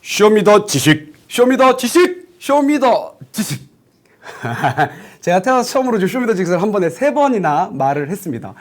쇼미더 지식, 쇼미더 지식, 쇼미더 지식. 제가 태어나서 처음으로 좀 쇼미더 지식을 한 번에 3번이나 말을 했습니다.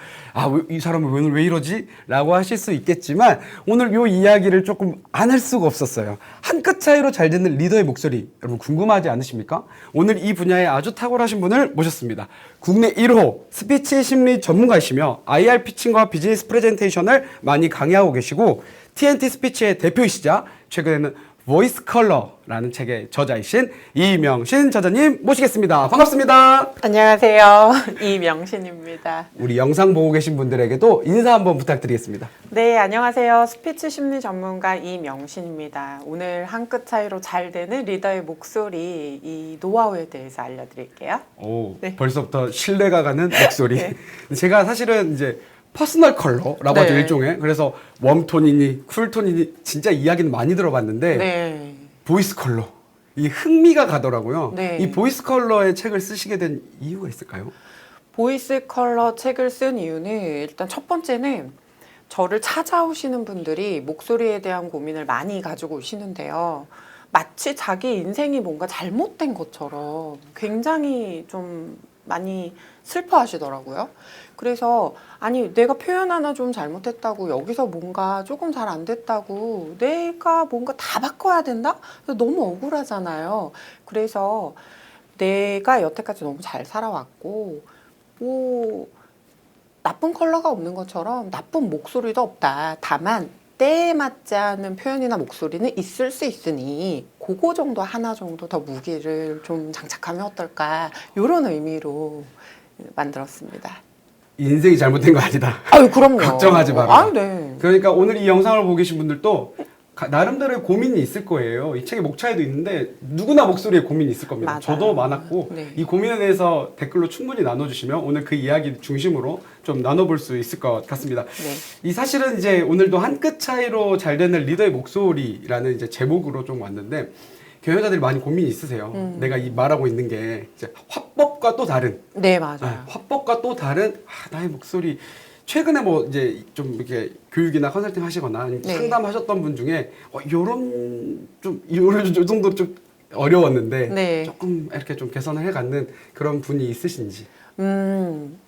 이 사람은 오늘 왜 이러지? 라고 하실 수 있겠지만 오늘 요 이야기를 조금 안 할 수가 없었어요. 한 끗 차이로 잘 듣는 리더의 목소리, 여러분 궁금하지 않으십니까? 오늘 이 분야에 아주 탁월하신 분을 모셨습니다. 국내 1호 스피치 심리 전문가이시며 IR 피칭과 비즈니스 프레젠테이션을 많이 강의하고 계시고 TNT 스피치의 대표이시자 최근에는 보이스 컬러라는 책의 저자이신 이명신 저자님 모시겠습니다. 반갑습니다. 안녕하세요. 이명신입니다. 우리 영상 보고 계신 분들에게도 인사 한번 부탁드리겠습니다. 네, 안녕하세요. 스피치 심리 전문가 이명신입니다. 오늘 한 끗 차이로 잘 되는 리더의 목소리 이 노하우에 대해서 알려드릴게요. 오, 네. 벌써부터 신뢰가 가는 목소리. 네. 제가 사실은 이제 퍼스널 컬러라고 하죠, 네. 일종의. 그래서 웜톤이니 쿨톤이니 진짜 이야기는 많이 들어봤는데 네. 보이스 컬러. 이 흥미가 가더라고요. 네. 이 보이스 컬러의 책을 쓰시게 된 이유가 있을까요? 보이스 컬러 책을 쓴 이유는 일단 첫 번째는 저를 찾아오시는 분들이 목소리에 대한 고민을 많이 가지고 오시는데요. 마치 자기 인생이 뭔가 잘못된 것처럼 굉장히 좀 많이 슬퍼하시더라고요. 그래서 아니 내가 표현 하나 좀 잘못했다고 여기서 뭔가 조금 잘 안 됐다고 내가 뭔가 다 바꿔야 된다? 너무 억울하잖아요. 그래서 내가 여태까지 너무 잘 살아왔고 뭐 나쁜 컬러가 없는 것처럼 나쁜 목소리도 없다. 다만 때에 맞지 않은 표현이나 목소리는 있을 수 있으니 그거 정도 하나 정도 더 무기를 좀 장착하면 어떨까 이런 의미로 만들었습니다. 인생이 잘못된 거 아니다. 아유 그럼요. 걱정하지 마라. 아, 네. 그러니까 오늘 이 영상을 보고 계신 분들도 나름대로의 고민이 있을 거예요. 이 책에 목차에도 있는데 누구나 목소리에 고민이 있을 겁니다. 맞아요. 저도 많았고 네. 이 고민에 대해서 댓글로 충분히 나눠주시면 오늘 그 이야기 중심으로 좀 나눠볼 수 있을 것 같습니다. 네. 이 사실은 이제 오늘도 한 끗 차이로 잘 되는 리더의 목소리라는 이제 제목으로 좀 왔는데 경영자들이 많이 고민이 있으세요. 내가 이 말하고 있는 게 이제 화법과 또 다른 네, 맞아요. 화법과 또 다른 나의 목소리. 최근에 뭐 이제 좀 이렇게 교육이나 컨설팅 하시거나 아니면 네. 상담하셨던 분 중에 요런 정도 좀 어려웠는데 네. 조금 이렇게 좀 개선을 해가는 그런 분이 있으신지.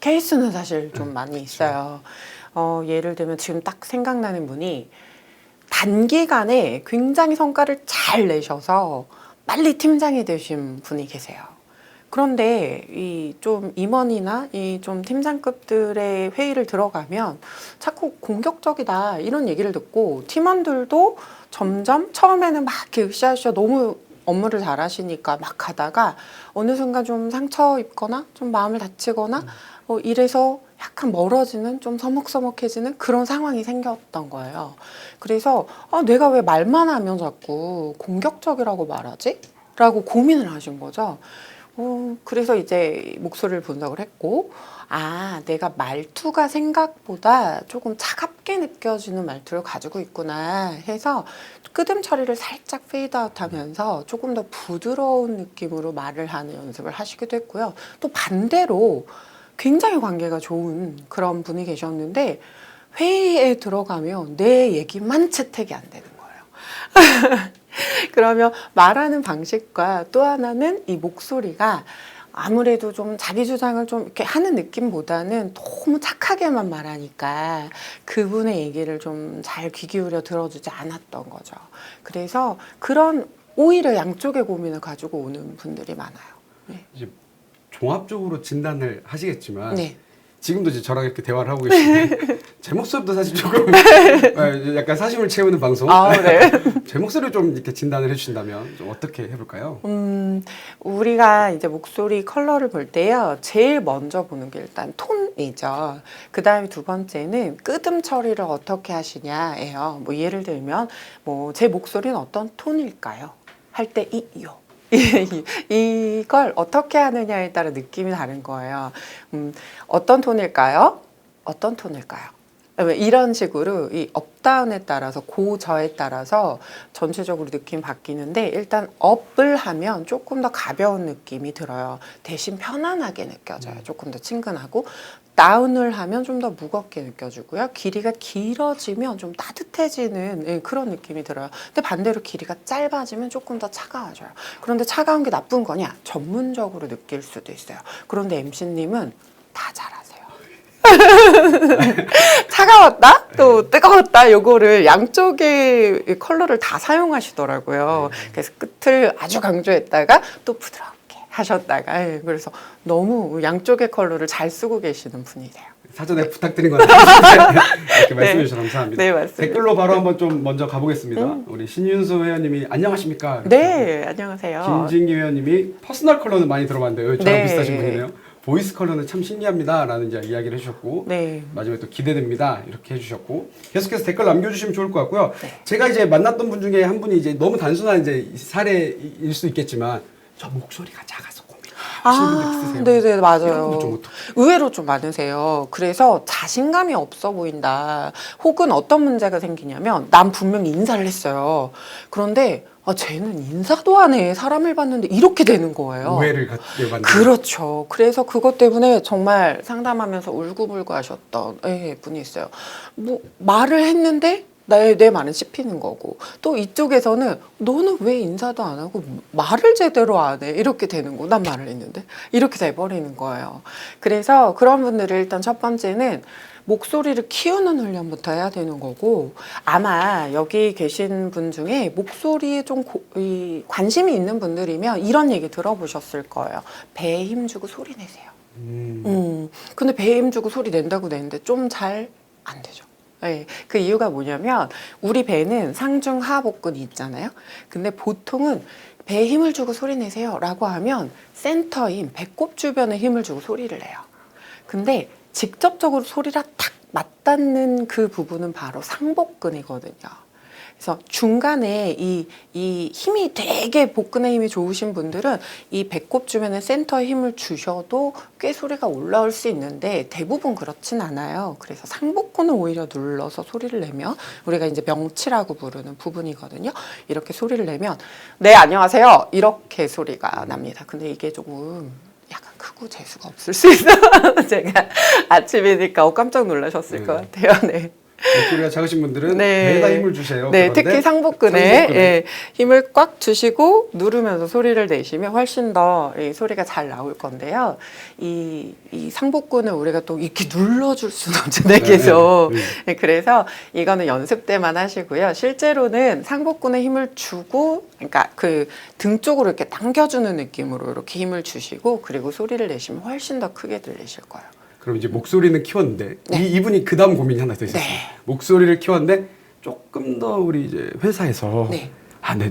케이스는 사실 좀 많이 있어요. 예를 들면 지금 딱 생각나는 분이 단기간에 굉장히 성과를 잘 내셔서 빨리 팀장이 되신 분이 계세요. 그런데 이 좀 임원이나 이 좀 팀장급들의 회의를 들어가면 자꾸 공격적이다 이런 얘기를 듣고 팀원들도 점점 처음에는 막 이렇게 으쌰으쌰 너무 업무를 잘하시니까 막 하다가 어느 순간 좀 상처 입거나 좀 마음을 다치거나 이래서 약간 멀어지는 좀 서먹서먹해지는 그런 상황이 생겼던 거예요. 그래서 내가 왜 말만 하면 자꾸 공격적이라고 말하지? 라고 고민을 하신 거죠. 그래서 이제 목소리를 분석을 했고, 내가 말투가 생각보다 조금 차갑게 느껴지는 말투를 가지고 있구나 해서 끄듬 처리를 살짝 페이드아웃 하면서 조금 더 부드러운 느낌으로 말을 하는 연습을 하시기도 했고요. 또 반대로 굉장히 관계가 좋은 그런 분이 계셨는데 회의에 들어가면 내 얘기만 채택이 안 되는 거예요. 그러면 말하는 방식과 또 하나는 이 목소리가 아무래도 좀 자기 주장을 좀 이렇게 하는 느낌보다는 너무 착하게만 말하니까 그분의 얘기를 좀 잘 귀 기울여 들어주지 않았던 거죠. 그래서 그런 오히려 양쪽의 고민을 가지고 오는 분들이 많아요. 네. 이제 종합적으로 진단을 하시겠지만 네. 지금도 이제 저랑 이렇게 대화를 하고 계신데 제 목소리도 사실 조금 약간 사심을 채우는 방송. 네. 제 목소리를 좀 이렇게 진단을 해주신다면 좀 어떻게 해볼까요? 우리가 이제 목소리 컬러를 볼 때요, 제일 먼저 보는 게 일단 톤이죠. 그 다음에 두 번째는 끄듬 처리를 어떻게 하시냐예요. 뭐 예를 들면 뭐 제 목소리는 어떤 톤일까요? 할 때 이요. 이걸 어떻게 하느냐에 따라 느낌이 다른 거예요. 어떤 톤일까요? 어떤 톤일까요? 이런 식으로 이 업다운에 따라서 고저에 따라서 전체적으로 느낌 바뀌는데 일단 업을 하면 조금 더 가벼운 느낌이 들어요. 대신 편안하게 느껴져요. 조금 더 친근하고 다운을 하면 좀 더 무겁게 느껴지고요. 길이가 길어지면 좀 따뜻해지는 예, 그런 느낌이 들어요. 근데 반대로 길이가 짧아지면 조금 더 차가워져요. 그런데 차가운 게 나쁜 거냐? 전문적으로 느낄 수도 있어요. 그런데 MC님은 다 잘하세요. 차가웠다 또 뜨거웠다 요거를 양쪽의 컬러를 다 사용하시더라고요. 그래서 끝을 아주 강조했다가 또 부드럽게 하셨다가 예, 그래서 너무 양쪽의 컬러를 잘 쓰고 계시는 분이세요. 사전에 부탁드린 건 아닌데 이렇게 말씀해 주셔서 감사합니다. 네, 맞습니다. 댓글로 바로 한번 좀 먼저 가보겠습니다. 우리 신윤수 회원님이 안녕하십니까? 이렇게 네, 안녕하세요. 김진기 회원님이 퍼스널 컬러는 많이 들어봤는데요. 저랑 네. 비슷하신 분이네요. 보이스 컬러는 참 신기합니다. 라는 이제 이야기를 해주셨고 네. 마지막에 또 기대됩니다. 이렇게 해주셨고 계속해서 댓글 남겨주시면 좋을 것 같고요. 네. 제가 이제 만났던 분 중에 한 분이 이제 너무 단순한 이제 사례일 수 있겠지만 저 목소리가 작아서 고민하시는 분들 있으세요? 네네, 이런 맞아요. 분들 좀 어떡해요? 의외로 좀 많으세요. 그래서 자신감이 없어 보인다. 혹은 어떤 문제가 생기냐면, 난 분명히 인사를 했어요. 그런데, 쟤는 인사도 안 해. 사람을 봤는데 이렇게 되는 거예요. 오해를 갖게 만드는 그렇죠. 그래서 그것 때문에 정말 상담하면서 울고불고 하셨던 분이 있어요. 뭐, 말을 했는데, 내 말은 씹히는 거고 또 이쪽에서는 너는 왜 인사도 안 하고 말을 제대로 안 해 이렇게 되는 거 난 말을 했는데 이렇게 돼버리는 거예요. 그래서 그런 분들을 일단 첫 번째는 목소리를 키우는 훈련부터 해야 되는 거고 아마 여기 계신 분 중에 목소리에 좀 관심이 있는 분들이면 이런 얘기 들어보셨을 거예요. 배에 힘주고 소리 내세요. 근데 배에 힘주고 소리 낸다고 내는데 좀 잘 안 되죠. 네, 그 이유가 뭐냐면 우리 배는 상중 하복근이 있잖아요. 근데 보통은 배에 힘을 주고 소리 내세요 라고 하면 센터인 배꼽 주변에 힘을 주고 소리를 내요. 근데 직접적으로 소리랑 탁 맞닿는 그 부분은 바로 상복근이거든요. 그래서 중간에 이 힘이 되게 복근에 힘이 좋으신 분들은 이 배꼽 주변에 센터에 힘을 주셔도 꽤 소리가 올라올 수 있는데 대부분 그렇진 않아요. 그래서 상복근을 오히려 눌러서 소리를 내면 우리가 이제 명치라고 부르는 부분이거든요. 이렇게 소리를 내면 네 안녕하세요 이렇게 소리가 납니다. 근데 이게 조금 약간 크고 재수가 없을 수 있어요. 제가 아침이니까 깜짝 놀라셨을 것 같아요. 네. 목소리가 작으신 분들은 네. 배에다 힘을 주세요. 네, 그런데 특히 상복근에 예, 힘을 꽉 주시고 누르면서 소리를 내시면 훨씬 더 소리가 잘 나올 건데요. 이 상복근을 우리가 또 이렇게 눌러줄 수는 없잖아요, 계속. 네, 그래서 이거는 연습 때만 하시고요. 실제로는 상복근에 힘을 주고, 그러니까 그 등 쪽으로 이렇게 당겨주는 느낌으로 이렇게 힘을 주시고, 그리고 소리를 내시면 훨씬 더 크게 들리실 거예요. 그럼 이제 목소리는 키웠는데 네. 이분이 그 다음 고민이 하나 더 있었어요. 네. 목소리를 키웠는데 조금 더 우리 이제 회사에서 네.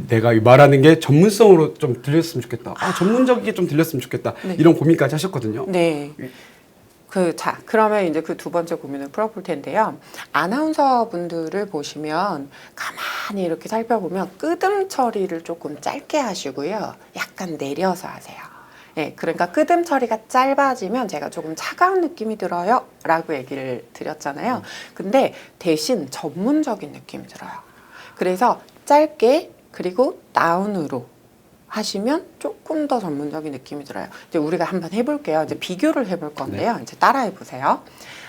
내가 이 말하는 게 전문성으로 좀 들렸으면 좋겠다. 전문적이게 좀 들렸으면 좋겠다. 네. 이런 고민까지 하셨거든요. 네. 그러면 이제 그 두 번째 고민을 풀어볼 텐데요. 아나운서 분들을 보시면 가만히 이렇게 살펴보면 끄듬 처리를 조금 짧게 하시고요. 약간 내려서 하세요. 예, 그러니까 끄듬 처리가 짧아지면 제가 조금 차가운 느낌이 들어요 라고 얘기를 드렸잖아요. 근데 대신 전문적인 느낌이 들어요. 그래서 짧게 그리고 다운으로 하시면 조금 더 전문적인 느낌이 들어요. 이제 우리가 한번 해볼게요. 이제 비교를 해볼 건데요. 이제 따라해 보세요.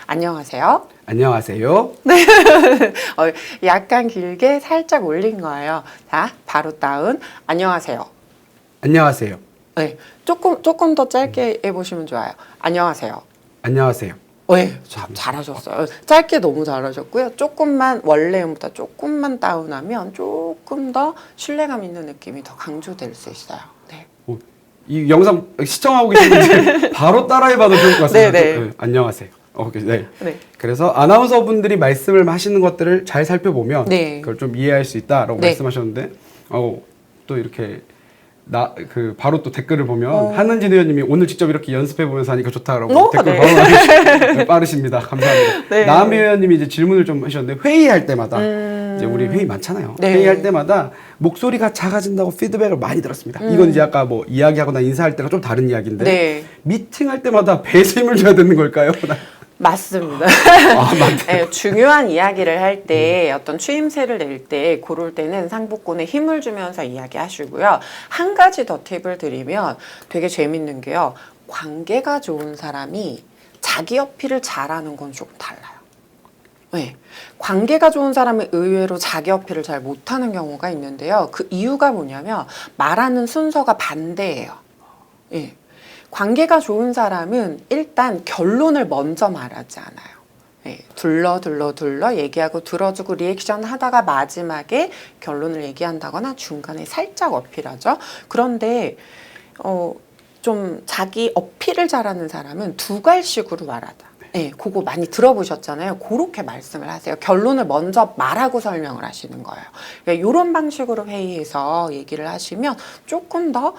안녕하세요. 안녕하세요. 약간 길게 살짝 올린 거예요. 자, 바로 다운. 안녕하세요. 안녕하세요. 네, 조금 더 짧게 해보시면 좋아요. 안녕하세요. 안녕하세요. 네, 잘하셨어요. 짧게 너무 잘하셨고요. 조금만 원래보다 조금만 다운하면 조금 더 신뢰감 있는 느낌이 더 강조될 수 있어요. 네. 이 영상 시청하고 계신 분들 바로 따라해봐도 좋을 것 같습니다. 네. 안녕하세요. 네. 네. 그래서 아나운서 분들이 말씀을 하시는 것들을 잘 살펴보면 네. 그걸 좀 이해할 수 있다라고 네. 말씀하셨는데, 또 이렇게 바로 또 댓글을 보면 한은진 의원님이 오늘 직접 이렇게 연습해 보면서 하니까 좋다라고 댓글 네. 바로 남겨주시고 빠르십니다. 감사합니다. 네. 남희 의원님이 이제 질문을 좀 하셨는데 회의할 때마다 이제 우리 회의 많잖아요. 네. 회의할 때마다 목소리가 작아진다고 피드백을 많이 들었습니다. 이건 이제 아까 뭐 이야기하거나 인사할 때랑 좀 다른 이야기인데 네. 미팅할 때마다 배에서 힘을 줘야 되는 걸까요? 맞습니다. 맞네요. 네, 중요한 이야기를 할 때 어떤 추임새를 낼 때 고를 때는 상복근에 힘을 주면서 이야기하시고요. 한 가지 더 팁을 드리면 되게 재밌는 게요. 관계가 좋은 사람이 자기 어필을 잘하는 건 조금 달라요. 네. 관계가 좋은 사람은 의외로 자기 어필을 잘 못하는 경우가 있는데요. 그 이유가 뭐냐면 말하는 순서가 반대예요. 예. 관계가 좋은 사람은 일단 결론을 먼저 말하지 않아요. 예. 둘러 얘기하고 들어주고 리액션 하다가 마지막에 결론을 얘기한다거나 중간에 살짝 어필하죠. 그런데 좀 자기 어필을 잘하는 사람은 두 갈식으로 말하다. 네, 그거 많이 들어보셨잖아요. 그렇게 말씀을 하세요. 결론을 먼저 말하고 설명을 하시는 거예요. 그러니까 이런 방식으로 회의에서 얘기를 하시면 조금 더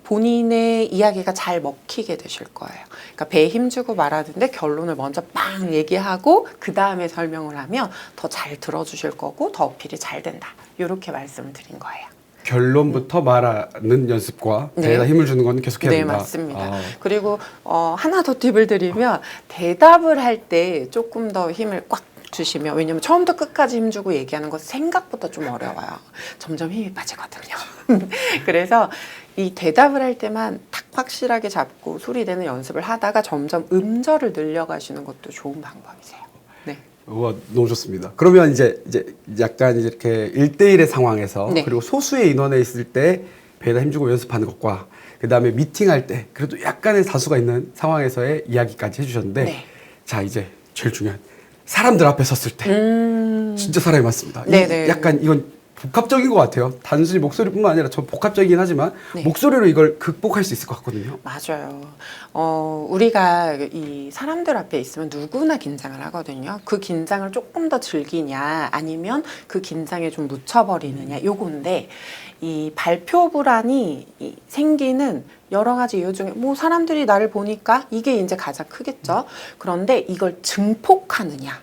본인의 이야기가 잘 먹히게 되실 거예요. 그러니까 배에 힘주고 말하는데 결론을 먼저 빵 얘기하고 그 다음에 설명을 하면 더 잘 들어주실 거고 더 어필이 잘 된다. 이렇게 말씀을 드린 거예요. 결론부터 말하는 연습과 배에다 힘을 주는 건 계속해야 네, 된다. 맞습니다. 그리고 하나 더 팁을 드리면 대답을 할 때 조금 더 힘을 꽉 주시면, 왜냐면 처음부터 끝까지 힘주고 얘기하는 건 생각보다 좀 어려워요. 점점 힘이 빠지거든요. 그래서 이 대답을 할 때만 탁 확실하게 잡고 소리 내는 연습을 하다가 점점 음절을 늘려가시는 것도 좋은 방법이세요. 네. 우와, 너무 좋습니다. 그러면 이제 약간 이렇게 1대1의 상황에서 네. 그리고 소수의 인원에 있을 때 배에다 힘주고 연습하는 것과 그 다음에 미팅할 때 그래도 약간의 다수가 있는 상황에서의 이야기까지 해주셨는데 네. 자, 이제 제일 중요한 사람들 앞에 섰을 때 진짜 사람이 많습니다. 네네. 약간 이건 복합적인 것 같아요. 단순히 목소리뿐만 아니라 저 복합적이긴 하지만 네. 목소리로 이걸 극복할 수 있을 것 같거든요. 맞아요. 우리가 이 사람들 앞에 있으면 누구나 긴장을 하거든요. 그 긴장을 조금 더 즐기냐, 아니면 그 긴장에 좀 묻혀버리느냐, 요건데, 이 발표 불안이 생기는 여러 가지 이유 중에, 뭐 사람들이 나를 보니까 이게 이제 가장 크겠죠. 그런데 이걸 증폭하느냐,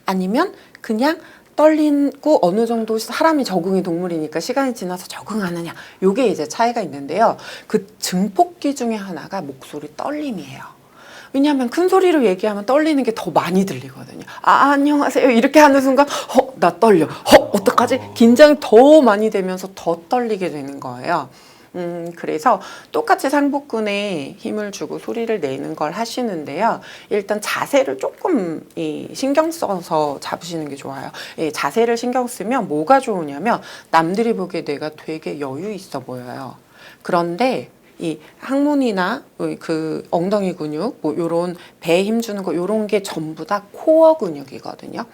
아니면 그냥 떨리고 어느 정도 사람이 적응이 동물이니까 시간이 지나서 적응하느냐, 요게 이제 차이가 있는데요. 그 증폭기 중에 하나가 목소리 떨림이에요. 왜냐하면 큰 소리로 얘기하면 떨리는 게 더 많이 들리거든요. 안녕하세요 이렇게 하는 순간 나 떨려, 어떡하지? 긴장이 더 많이 되면서 더 떨리게 되는 거예요. 그래서 똑같이 상복근에 힘을 주고 소리를 내는 걸 하시는데요. 일단 자세를 조금 신경 써서 잡으시는 게 좋아요. 자세를 신경 쓰면 뭐가 좋으냐면 남들이 보기에 내가 되게 여유 있어 보여요. 그런데 이 항문이나 그 엉덩이 근육, 뭐 요런 배에 힘 주는 거 요런 게 전부 다 코어 근육이거든요.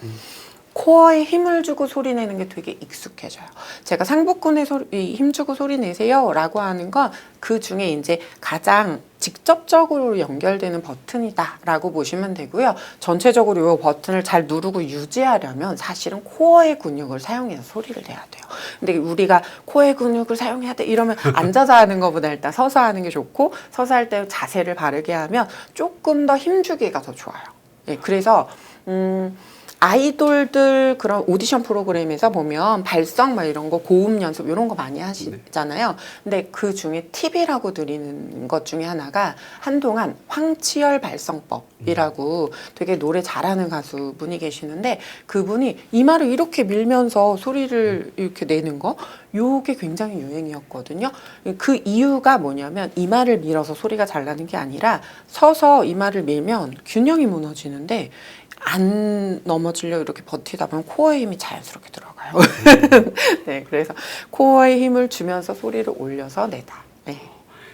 코어에 힘을 주고 소리 내는 게 되게 익숙해져요. 제가 상복근에 힘주고 소리 내세요 라고 하는 건 그 중에 이제 가장 직접적으로 연결되는 버튼이다 라고 보시면 되고요. 전체적으로 이 버튼을 잘 누르고 유지하려면 사실은 코어의 근육을 사용해서 소리를 내야 돼요. 근데 우리가 코어의 근육을 사용해야 돼 이러면 앉아서 하는 것보다 일단 서서 하는 게 좋고, 서서 할 때 자세를 바르게 하면 조금 더 힘주기가 더 좋아요. 그래서 아이돌들 그런 오디션 프로그램에서 보면 발성 막 이런 거, 고음 연습 이런 거 많이 하시잖아요. 근데 그 중에 팁이라고 드리는 것 중에 하나가 한동안 황치열 발성법이라고 되게 노래 잘하는 가수분이 계시는데, 그분이 이마를 이렇게 밀면서 소리를 이렇게 내는 거, 요게 굉장히 유행이었거든요. 그 이유가 뭐냐면 이마를 밀어서 소리가 잘 나는 게 아니라 서서 이마를 밀면 균형이 무너지는데 안 넘어지려고 이렇게 버티다 보면 코어의 힘이 자연스럽게 들어가요. 네, 그래서 코어의 힘을 주면서 소리를 올려서 내다. 네.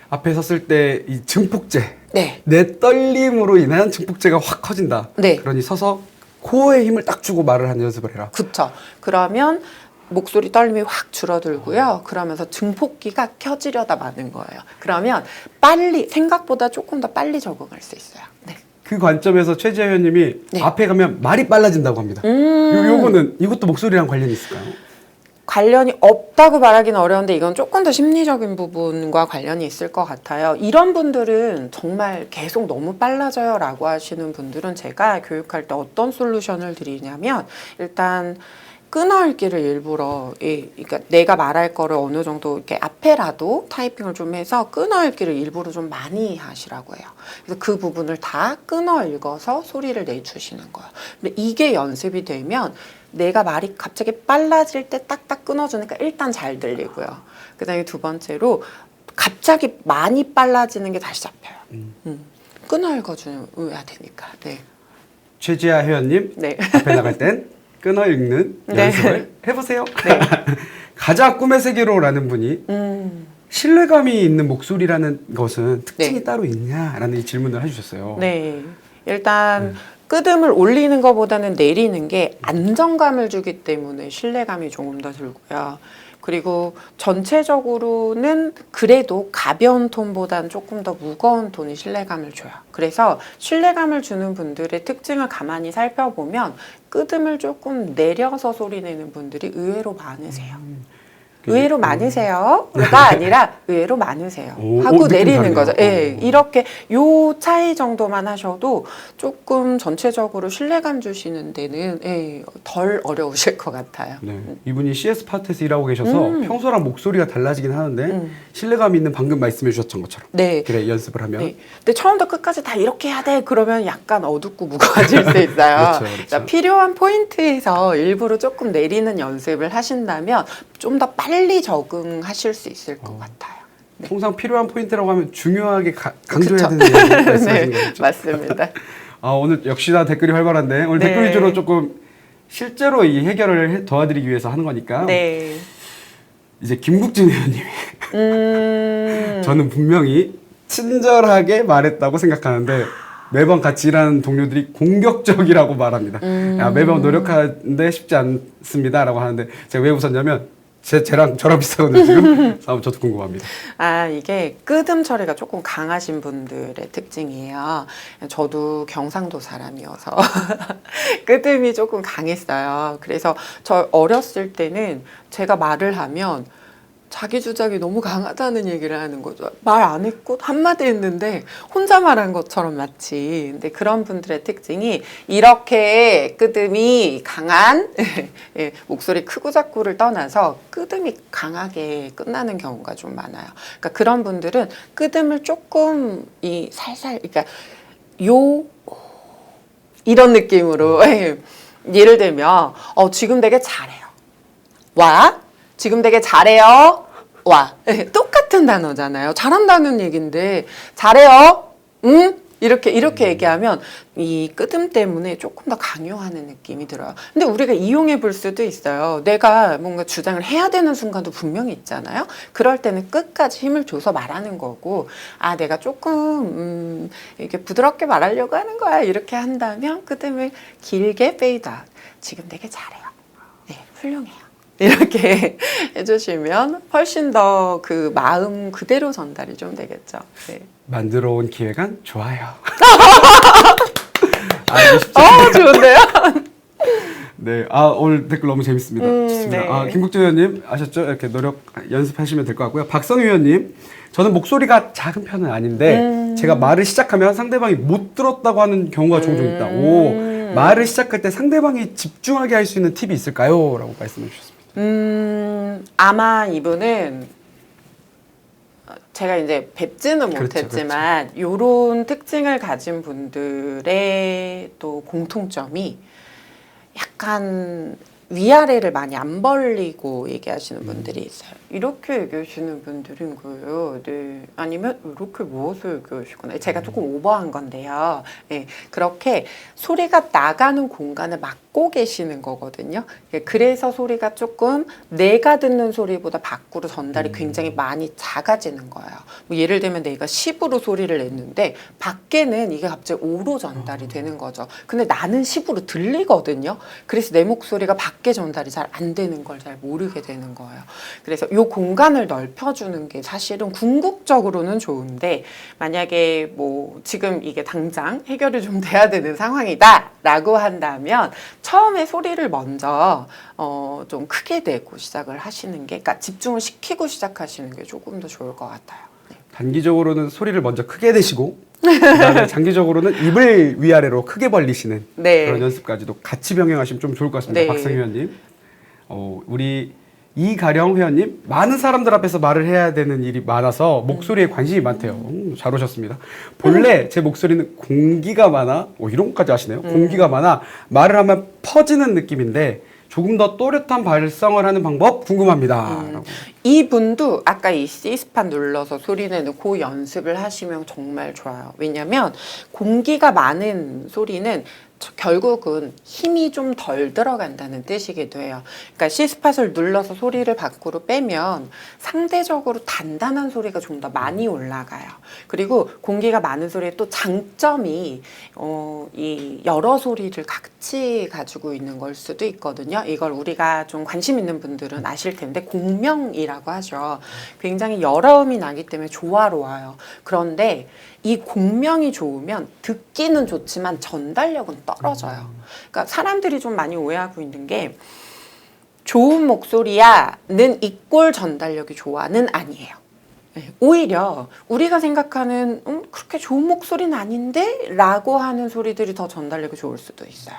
앞에 섰을 때 이 증폭제, 네. 내 떨림으로 인한 증폭제가 확 커진다. 네. 그러니 서서 코어에 힘을 딱 주고 말을 하는 연습을 해라. 그쵸. 그러면 목소리 떨림이 확 줄어들고요. 그러면서 증폭기가 켜지려다 마는 거예요. 그러면 빨리, 생각보다 조금 더 빨리 적응할 수 있어요. 네. 그 관점에서 최지아 의원님이 네. 앞에 가면 말이 빨라진다고 합니다. 요거는 이것도 목소리랑 관련이 있을까요? 관련이 없다고 말하기는 어려운데 이건 조금 더 심리적인 부분과 관련이 있을 것 같아요. 이런 분들은 정말 계속 너무 빨라져요 라고 하시는 분들은 제가 교육할 때 어떤 솔루션을 드리냐면, 일단 끊어읽기를 일부러, 그러니까 내가 말할 거를 어느 정도 이렇게 앞에라도 타이핑을 좀 해서 끊어읽기를 일부러 좀 많이 하시라고 해요. 그래서 그 부분을 다 끊어읽어서 소리를 내주시는 거예요. 근데 이게 연습이 되면 내가 말이 갑자기 빨라질 때 딱딱 끊어주니까 일단 잘 들리고요. 그 다음에 두 번째로 갑자기 많이 빨라지는 게 다시 잡혀요. 끊어 읽어줘야 되니까. 네. 최지아 회원님 네. 앞에 나갈 땐 끊어 읽는 네. 연습을 해보세요. 네. 가자 꿈의 세계로라는 분이 신뢰감이 있는 목소리라는 것은 특징이 네. 따로 있냐라는 이 질문을 해주셨어요. 네. 일단 끄듬을 올리는 것보다는 내리는 게 안정감을 주기 때문에 신뢰감이 조금 더 들고요. 그리고 전체적으로는 그래도 가벼운 톤보다는 조금 더 무거운 톤이 신뢰감을 줘요. 그래서 신뢰감을 주는 분들의 특징을 가만히 살펴보면 끄듬을 조금 내려서 소리 내는 분들이 의외로 많으세요. 의외로 많으세요가 아니라 의외로 많으세요 하고 느낌 내리는 다르네요. 거죠. 예, 이렇게 요 차이 정도만 하셔도 조금 전체적으로 신뢰감 주시는 데는 덜 어려우실 것 같아요. 네. 이분이 CS 파트에서 일하고 계셔서 평소랑 목소리가 달라지긴 하는데 신뢰감 있는 방금 말씀해 주셨던 것처럼 네. 그래 연습을 하면 네. 근데 처음부터 끝까지 다 이렇게 해야 돼 그러면 약간 어둡고 무거워질 수 있어요. 그렇죠. 그러니까 필요한 포인트에서 일부러 조금 내리는 연습을 하신다면 좀 더 빨리 적응하실 수 있을 것 같아요. 네. 통상 필요한 포인트라고 하면 중요하게 강조해야 그쵸. 되는 얘기 말씀하신 네, 거죠? 맞습니다. 오늘 역시나 댓글이 활발한데 오늘 네. 댓글 위주로 조금 실제로 이 해결을 도와드리기 위해서 하는 거니까 네. 이제 김국진 의원님이 저는 분명히 친절하게 말했다고 생각하는데 매번 같이 일하는 동료들이 공격적이라고 말합니다. 야, 매번 노력하는데 쉽지 않습니다라고 하는데 제가 왜 웃었냐면 저랑 비슷하거든요 지금. 저도 궁금합니다. 이게 끄듬 처리가 조금 강하신 분들의 특징이에요. 저도 경상도 사람이어서 끄듬이 조금 강했어요. 그래서 저 어렸을 때는 제가 말을 하면 자기 주장이 너무 강하다는 얘기를 하는 거죠. 말 안 했고 한마디 했는데 혼자 말한 것처럼 마치. 근데 그런 분들의 특징이 이렇게 끄듬이 강한 목소리 크고 작고를 떠나서 끄듬이 강하게 끝나는 경우가 좀 많아요. 그러니까 그런 분들은 끄듬을 조금 살살 그러니까 이런 느낌으로 예를 들면 지금 되게 잘해요. 와? 지금 되게 잘해요. 와. 똑같은 단어잖아요. 잘한다는 얘기인데 잘해요. 응? 이렇게 얘기하면 이 끄듬 때문에 조금 더 강요하는 느낌이 들어요. 근데 우리가 이용해 볼 수도 있어요. 내가 뭔가 주장을 해야 되는 순간도 분명히 있잖아요. 그럴 때는 끝까지 힘을 줘서 말하는 거고, 내가 조금 이렇게 부드럽게 말하려고 하는 거야. 이렇게 한다면 끄듬을 길게 페이드 아웃. 지금 되게 잘해요. 네, 훌륭해요. 이렇게 해주시면 훨씬 더 그 마음 그대로 전달이 좀 되겠죠. 네. 만들어 온 기획안 좋아요. 좋은데요? 네, 오늘 댓글 너무 재밌습니다. 좋습니다. 네. 김국진 의원님 아셨죠? 이렇게 연습하시면 될 것 같고요. 박성희 의원님, 저는 목소리가 작은 편은 아닌데 제가 말을 시작하면 상대방이 못 들었다고 하는 경우가 종종 있다. 말을 시작할 때 상대방이 집중하게 할 수 있는 팁이 있을까요? 라고 말씀해 주셨습니다. 아마 이분은 제가 이제 뵙지는 그렇죠, 못했지만 요런 특징을 가진 분들의 또 공통점이 약간 위아래를 많이 안 벌리고 얘기하시는 분들이 있어요. 이렇게 얘기하시는 분들인 거예요. 네. 아니면 이렇게 모아서 얘기하시거나. 제가 조금 오버한 건데요. 네. 그렇게 소리가 나가는 공간을 막고 계시는 거거든요. 그래서 소리가 조금 내가 듣는 소리보다 밖으로 전달이 굉장히 많이 작아지는 거예요. 뭐 예를 들면 내가 10으로 소리를 냈는데 밖에는 이게 갑자기 5로 전달이 되는 거죠. 근데 나는 10으로 들리거든요. 그래서 내 목소리가 밖에 전달이 잘 안 되는 걸 잘 모르게 되는 거예요. 그래서 이 공간을 넓혀주는 게 사실은 궁극적으로는 좋은데, 만약에 뭐 지금 이게 당장 해결이 좀 돼야 되는 상황이다 라고 한다면 처음에 소리를 먼저 좀 크게 내고 시작을 하시는 게, 그러니까 집중을 시키고 시작하시는 게 조금 더 좋을 것 같아요. 네. 단기적으로는 소리를 먼저 크게 내시고 그다음에 장기적으로는 입을 위아래로 크게 벌리시는 그런 연습까지도 같이 병행하시면 좀 좋을 것 같습니다. 네. 박성희 의원님, 우리 이가령 회원님, 많은 사람들 앞에서 말을 해야 되는 일이 많아서 목소리에 관심이 많대요. 잘 오셨습니다. 본래 제 목소리는 공기가 많아, 이런 것까지 아시네요. 공기가 많아 말을 하면 퍼지는 느낌인데 조금 더 또렷한 발성을 하는 방법 궁금합니다. 라고. 이분도 아까 이 C스팟 눌러서 소리 내는 그 연습을 하시면 정말 좋아요. 왜냐면 공기가 많은 소리는 결국은 힘이 좀 덜 들어간다는 뜻이기도 해요. 그러니까 C스팟을 눌러서 소리를 밖으로 빼면 상대적으로 단단한 소리가 좀 더 많이 올라가요. 그리고 공기가 많은 소리의 또 장점이 이 여러 소리를 같이 가지고 있는 걸 수도 있거든요. 이걸 우리가 좀 관심 있는 분들은 아실 텐데 공명이라고 하죠. 굉장히 여러 음이 나기 때문에 조화로워요. 그런데 이 공명이 좋으면 듣기는 좋지만 전달력은 떨어져요. 그러니까 사람들이 좀 많이 오해하고 있는 게 좋은 목소리야는 이꼴 전달력이 좋아는 아니에요. 오히려 우리가 생각하는 그렇게 좋은 목소리는 아닌데? 라고 하는 소리들이 더 전달력이 좋을 수도 있어요.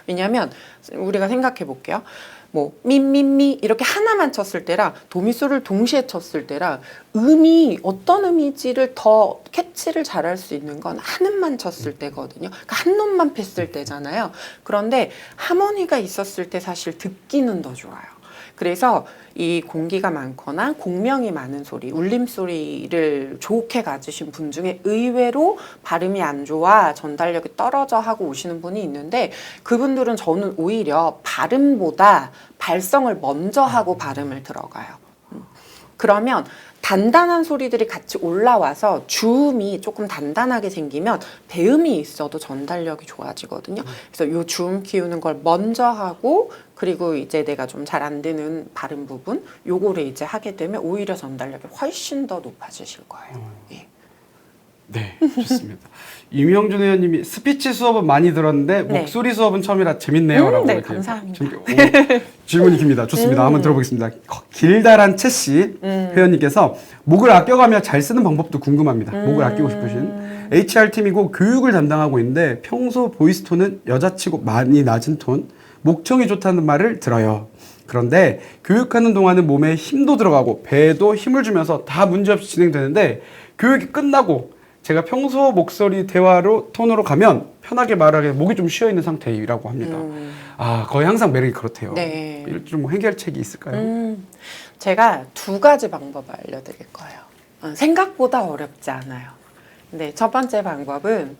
왜냐하면 우리가 생각해 볼게요. 뭐 미미미 이렇게 하나만 쳤을 때랑 도미소를 동시에 쳤을 때랑 음이 어떤 음인지를 더 캐치를 잘할 수 있는 건 한 음만 쳤을 때거든요. 그러니까 한 놈만 폈을 때잖아요. 그런데 하모니가 있었을 때 사실 듣기는 더 좋아요. 그래서 이 공기가 많거나 공명이 많은 소리, 울림소리를 좋게 가지신 분 중에 의외로 발음이 안 좋아, 전달력이 떨어져 하고 오시는 분이 있는데 그분들은 저는 오히려 발음보다 발성을 먼저 하고 발음을 들어가요. 그러면 단단한 소리들이 같이 올라와서 주음이 조금 단단하게 생기면 배음이 있어도 전달력이 좋아지거든요. 그래서 요 주음 키우는 걸 먼저 하고 그리고 이제 내가 좀 잘 안 되는 발음 부분 요거를 이제 하게 되면 오히려 전달력이 훨씬 더 높아지실 거예요. 예. 네, 좋습니다. 임영준 의원님이 스피치 수업은 많이 들었는데 네. 목소리 수업은 처음이라 재밌네요라고 네, 이렇게 감사합니다. 질문이 깁니다. 좋습니다. 한번 들어보겠습니다. 길다란 채씨 회원님께서 목을 아껴가며 잘 쓰는 방법도 궁금합니다. 목을 아끼고 싶으신 HR 팀이고 교육을 담당하고 있는데 평소 보이스 톤은 여자치고 많이 낮은 톤, 목청이 좋다는 말을 들어요. 그런데 교육하는 동안은 몸에 힘도 들어가고 배에도 힘을 주면서 다 문제없이 진행되는데 교육이 끝나고 제가 평소 목소리 대화로 톤으로 가면 편하게 말하게 목이 좀 쉬어 있는 상태이라고 합니다. 아, 거의 항상 매력이 그렇대요. 네. 이럴 좀 해결책이 있을까요? 제가 두 가지 방법을 알려드릴 거예요. 생각보다 어렵지 않아요. 근데 첫 번째 방법은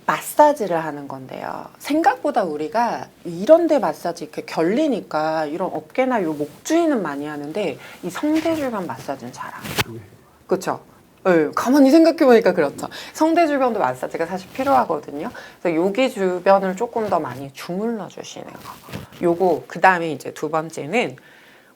마사지를 하는 건데요. 생각보다 우리가 이런데 마사지 이렇게 결리니까 이런 어깨나 요 목 주위는 많이 하는데 이 성대 주변 마사지는 잘 안 해요. 그렇죠? 네, 가만히 생각해보니까 그렇죠. 성대 주변도 마사지가 사실 필요하거든요. 그래서 여기 주변을 조금 더 많이 주물러 주시는 거. 요거 그 다음에 이제 두 번째는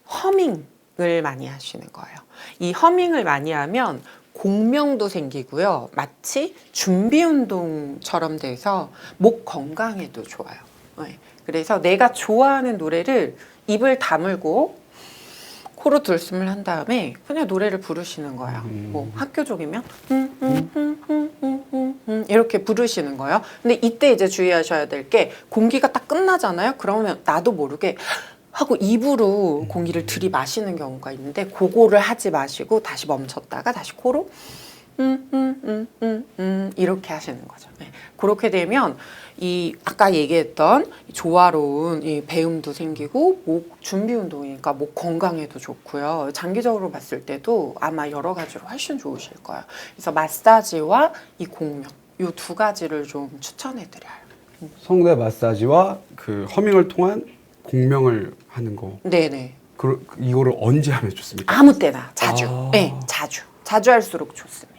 허밍을 많이 하시는 거예요. 이 허밍을 많이 하면 공명도 생기고요. 마치 준비 운동처럼 돼서 목 건강에도 좋아요. 네. 그래서 내가 좋아하는 노래를 입을 다물고 코로 들숨을 한 다음에 그냥 노래를 부르시는 거예요. 뭐 학교종이면 이렇게 부르시는 거예요. 근데 이때 이제 주의하셔야 될 게 공기가 딱 끝나잖아요. 그러면 나도 모르게 하고 입으로 공기를 들이마시는 경우가 있는데 그거를 하지 마시고 다시 멈췄다가 다시 코로 이렇게 하시는 거죠. 네. 그렇게 되면 이 아까 얘기했던 조화로운 이 배음도 생기고 목 준비 운동이니까 목 건강에도 좋고요. 장기적으로 봤을 때도 아마 여러 가지로 훨씬 좋으실 거예요. 그래서 마사지와 이 공명 이 두 가지를 좀 추천해 드려요. 성대 마사지와 그 허밍을 통한 공명을 하는 거. 네네. 이거를 언제 하면 좋습니까? 아무 때나 자주. 아. 네, 자주 할수록 좋습니다.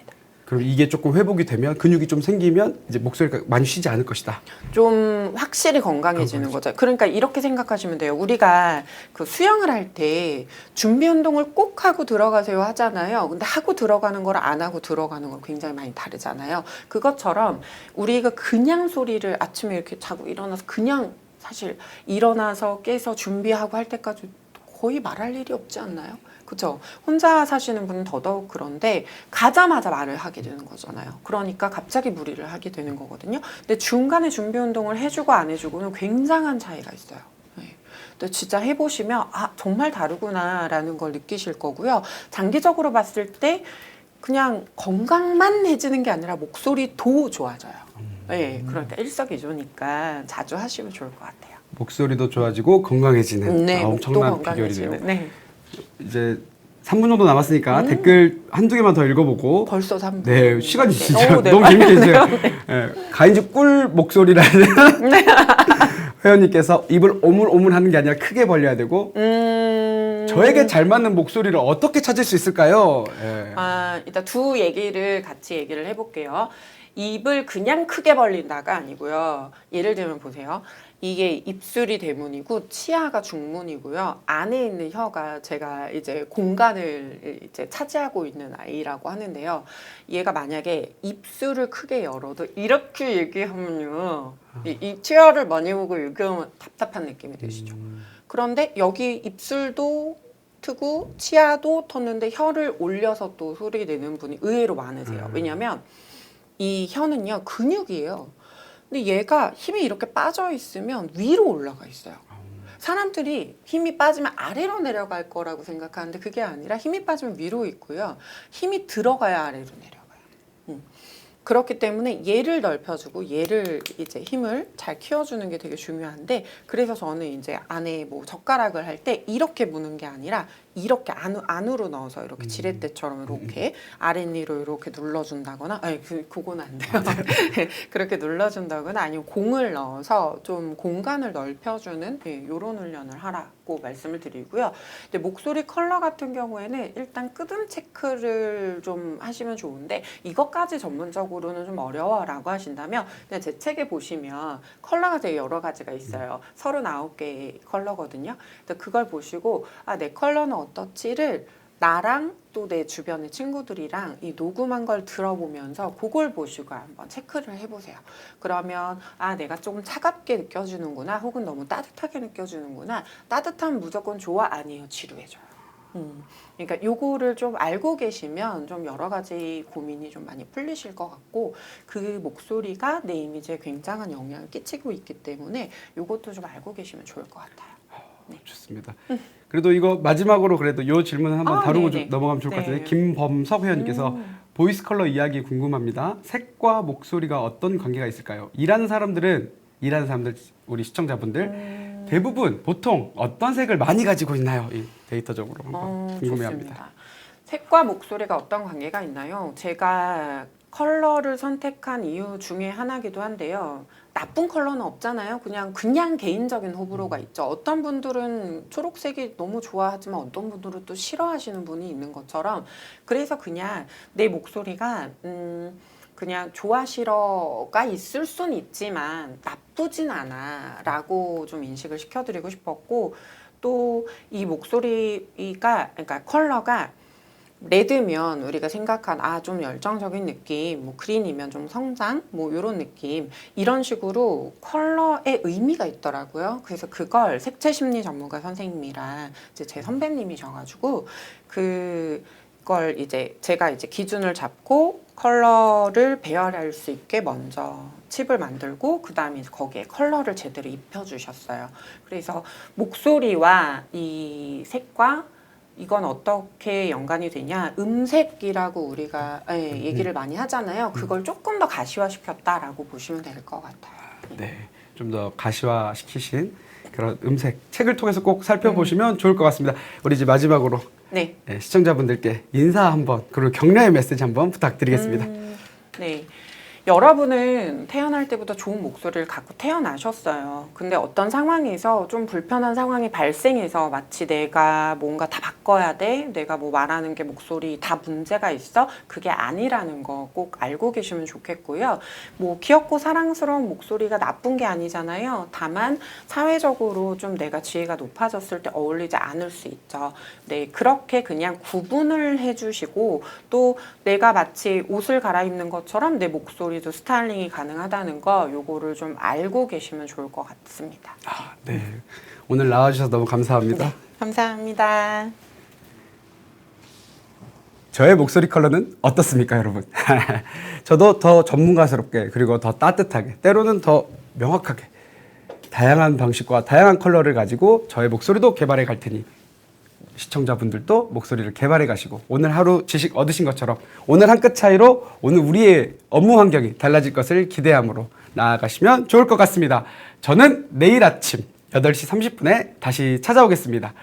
그럼 이게 조금 회복이 되면 근육이 좀 생기면 이제 목소리가 많이 쉬지 않을 것이다. 좀 확실히 건강해지는 거죠. 그러니까 이렇게 생각하시면 돼요. 우리가 그 수영을 할 때 준비 운동을 꼭 하고 들어가세요 하잖아요. 근데 하고 들어가는 거랑 안 하고 들어가는 건 굉장히 많이 다르잖아요. 그것처럼 우리가 그냥 소리를 아침에 이렇게 자고 일어나서 그냥 사실 일어나서 깨서 준비하고 할 때까지 거의 말할 일이 없지 않나요? 그렇죠. 혼자 사시는 분은 더더욱 그런데 가자마자 말을 하게 되는 거잖아요. 그러니까 갑자기 무리를 하게 되는 거거든요. 근데 중간에 준비 운동을 해주고 안 해주고는 굉장한 차이가 있어요. 네. 근데 진짜 해보시면 아 정말 다르구나라는 걸 느끼실 거고요. 장기적으로 봤을 때 그냥 건강만 해지는 게 아니라 목소리도 좋아져요. 네, 그러니까 일석이조니까 자주 하시면 좋을 것 같아요. 목소리도 좋아지고 건강해지는 네, 목도 엄청난 비결이네요. 건강해지는. 네. 이제 3분 정도 남았으니까 댓글 한두 개만 더 읽어보고. 벌써 3분. 네, 시간이 진짜 네, 너무 재밌게 해주세요. 네. 네, 가인지 꿀 목소리라는 회원님께서 입을 오물오물 하는 게 아니라 크게 벌려야 되고, 저에게 잘 맞는 목소리를 어떻게 찾을 수 있을까요? 네. 일단 두 얘기를 같이 얘기를 해볼게요. 입을 그냥 크게 벌린다가 아니고요. 예를 들면 보세요. 이게 입술이 대문이고 치아가 중문이고요. 안에 있는 혀가 제가 이제 공간을 이제 차지하고 있는 아이라고 하는데요. 얘가 만약에 입술을 크게 열어도 이렇게 얘기하면요. 이 치아를 많이 보고 얘기하면 답답한 느낌이 드시죠. 그런데 여기 입술도 트고 치아도 텄는데 혀를 올려서 또 소리 내는 분이 의외로 많으세요. 왜냐면 이 혀는요 근육이에요. 근데 얘가 힘이 이렇게 빠져 있으면 위로 올라가 있어요. 사람들이 힘이 빠지면 아래로 내려갈 거라고 생각하는데 그게 아니라 힘이 빠지면 위로 있고요. 힘이 들어가야 아래로 내려가요. 그렇기 때문에 얘를 넓혀주고 얘를 이제 힘을 잘 키워주는 게 되게 중요한데, 그래서 저는 이제 안에 뭐 젓가락을 할 때 이렇게 무는 게 아니라 이렇게 안으로 넣어서 이렇게 지렛대처럼 이렇게 아랫니로 이렇게 눌러준다거나, 아니 그건 안 돼요. 그렇게 눌러준다거나 아니면 공을 넣어서 좀 공간을 넓혀주는 이런 훈련을 하라고 말씀을 드리고요. 근데 목소리 컬러 같은 경우에는 일단 끄듬 체크를 좀 하시면 좋은데, 이것까지 전문적으로는 좀 어려워라고 하신다면 그냥 제 책에 보시면 컬러가 되게 여러 가지가 있어요. 39개의 컬러거든요. 그걸 보시고 내 컬러는 어떻지를 나랑 또 내 주변의 친구들이랑 이 녹음한 걸 들어보면서 그걸 보시고 한번 체크를 해보세요. 그러면 내가 조금 차갑게 느껴지는구나, 혹은 너무 따뜻하게 느껴지는구나. 따뜻하면 무조건 좋아? 아니에요, 지루해져요. 그러니까 요거를 좀 알고 계시면 좀 여러 가지 고민이 좀 많이 풀리실 것 같고, 그 목소리가 내 이미지에 굉장한 영향을 끼치고 있기 때문에 요것도 좀 알고 계시면 좋을 것 같아요. 네. 좋습니다. 그래도 이거 마지막으로 그래도 이 질문 한번 다루고 네네. 넘어가면 좋을 것 같은데, 네. 김범석 회원님께서 보이스 컬러 이야기 궁금합니다. 색과 목소리가 어떤 관계가 있을까요? 일하는 사람들 우리 시청자분들 대부분 보통 어떤 색을 많이 가지고 있나요? 이 데이터적으로 한번 궁금해합니다. 좋습니다. 색과 목소리가 어떤 관계가 있나요? 제가 컬러를 선택한 이유 중에 하나기도 한데요. 나쁜 컬러는 없잖아요. 그냥 개인적인 호불호가 있죠. 어떤 분들은 초록색이 너무 좋아하지만 어떤 분들은 또 싫어하시는 분이 있는 것처럼, 그래서 그냥 내 목소리가 그냥 좋아 싫어가 있을 순 있지만 나쁘진 않아 라고 좀 인식을 시켜드리고 싶었고, 또 이 목소리가, 그러니까 컬러가 레드면 우리가 생각한 좀 열정적인 느낌, 뭐 그린이면 좀 성장, 뭐 이런 느낌, 이런 식으로 컬러에 의미가 있더라고요. 그래서 그걸 색채 심리 전문가 선생님이랑 이제 제 선배님이셔가지고 그걸 이제 제가 이제 기준을 잡고 컬러를 배열할 수 있게 먼저 칩을 만들고 그 다음에 거기에 컬러를 제대로 입혀주셨어요. 그래서 목소리와 이 색과 이건 어떻게 연관이 되냐, 음색이라고 우리가 얘기를 많이 하잖아요. 그걸 조금 더 가시화시켰다라고 보시면 될 것 같아요. 네, 좀 더 가시화시키신 그런 음색 책을 통해서 꼭 살펴보시면 좋을 것 같습니다. 우리 이제 마지막으로 네. 시청자분들께 인사 한번, 그리고 격려의 메시지 한번 부탁드리겠습니다. 네. 여러분은 태어날 때부터 좋은 목소리를 갖고 태어나셨어요. 근데 어떤 상황에서 좀 불편한 상황이 발생해서 마치 내가 뭔가 다 바꿔야 돼, 내가 뭐 말하는 게 목소리 다 문제가 있어, 그게 아니라는 거 꼭 알고 계시면 좋겠고요. 뭐 귀엽고 사랑스러운 목소리가 나쁜 게 아니잖아요. 다만 사회적으로 좀 내가 지위가 높아졌을 때 어울리지 않을 수 있죠. 네, 그렇게 그냥 구분을 해주시고, 또 내가 마치 옷을 갈아입는 것처럼 내 목소리도 스타일링이 가능하다는 거, 요거를 좀 알고 계시면 좋을 것 같습니다. 네, 오늘 나와주셔서 너무 감사합니다. 네, 감사합니다. 저의 목소리 컬러는 어떻습니까, 여러분? 저도 더 전문가스럽게, 그리고 더 따뜻하게, 때로는 더 명확하게 다양한 방식과 다양한 컬러를 가지고 저의 목소리도 개발해 갈 테니, 시청자분들도 목소리를 개발해 가시고 오늘 하루 지식 얻으신 것처럼 오늘 한 끗 차이로 오늘 우리의 업무 환경이 달라질 것을 기대함으로 나아가시면 좋을 것 같습니다. 저는 내일 아침 8시 30분에 다시 찾아오겠습니다.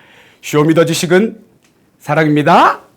쇼미더 지식은 사랑입니다.